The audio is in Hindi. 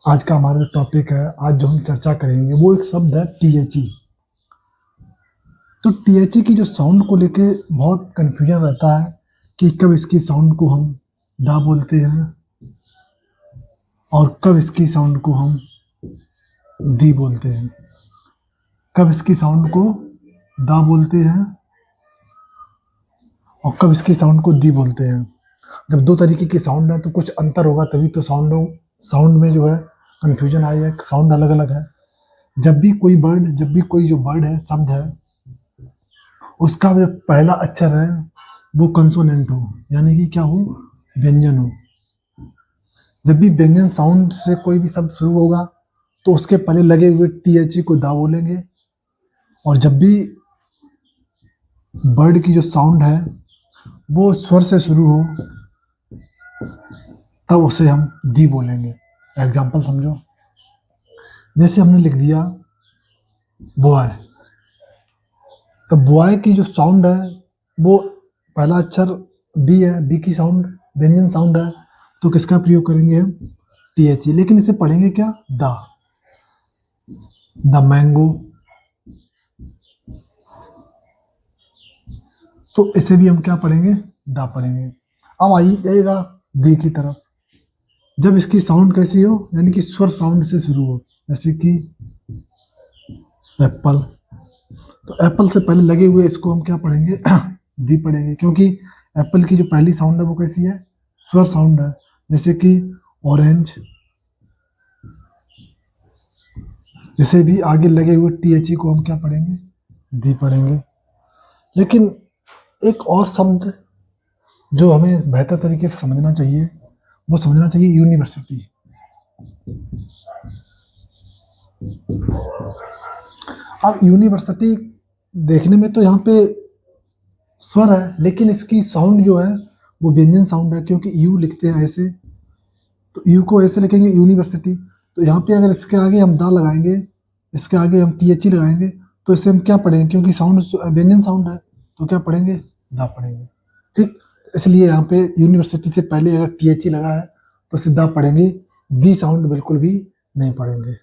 आज का हमारा जो टॉपिक है, आज जो हम चर्चा करेंगे वो एक शब्द है टीएचई। तो टीएचई की जो साउंड को लेके बहुत कन्फ्यूजन रहता है कि कब इसकी साउंड को हम दा बोलते हैं और कब इसकी साउंड को हम दी बोलते हैं। कब इसकी साउंड को दा बोलते हैं और कब इसकी साउंड को दी बोलते हैं। जब दो तरीके की साउंड है तो कुछ अंतर होगा, तभी तो साउंड में जो है कन्फ्यूजन आई है। साउंड अलग अलग है। जब भी कोई जो वर्ड है, शब्द है, उसका जो पहला अक्षर है वो कंसोनेंट हो, यानी कि क्या हो, व्यंजन हो। जब भी व्यंजन साउंड से कोई भी शब्द शुरू होगा तो उसके पहले लगे हुए टीएचई को दा बोलेंगे, और जब भी वर्ड की जो साउंड है वो स्वर से शुरू हो तब उसे हम दी बोलेंगे। एग्जाम्पल समझो, जैसे हमने लिख दिया बॉय, तो बॉय की जो साउंड है वो पहला अक्षर बी है, बी की साउंड व्यंजन साउंड है, तो किसका प्रयोग करेंगे हम, टीएचई। लेकिन इसे पढ़ेंगे क्या, द मैंगो, तो इसे भी हम क्या पढ़ेंगे, दा पढ़ेंगे। अब आइएगा दी की तरफ। जब इसकी साउंड कैसी हो, यानी कि स्वर साउंड से शुरू हो, जैसे कि एप्पल, तो एप्पल से पहले लगे हुए इसको हम क्या पढ़ेंगे, दी पढ़ेंगे, क्योंकि एप्पल की जो पहली साउंड है वो कैसी है, स्वर साउंड है। जैसे कि ऑरेंज, जैसे भी आगे लगे हुए टीएचई को हम क्या पढ़ेंगे, दी पढ़ेंगे। लेकिन एक और शब्द जो हमें बेहतर तरीके से समझना चाहिए, वो समझना चाहिए यूनिवर्सिटी। अब यूनिवर्सिटी देखने में तो यहाँ पे स्वर है, लेकिन इसकी साउंड जो है वो व्यंजन साउंड है, क्योंकि यू लिखते हैं ऐसे, तो यू को ऐसे लिखेंगे यूनिवर्सिटी। तो यहाँ पे अगर इसके आगे हम दा लगाएंगे, इसके आगे हम टीएचई लगाएंगे, तो इसे हम क्या पढ़ेंगे, क्योंकि साउंड व्यंजन साउंड है, तो क्या पढ़ेंगे, दा पढ़ेंगे। ठीक, इसलिए यहाँ पे यूनिवर्सिटी से पहले अगर टीएचई लगा है तो सीधा पढ़ेंगे, दी साउंड बिल्कुल भी नहीं पढ़ेंगे।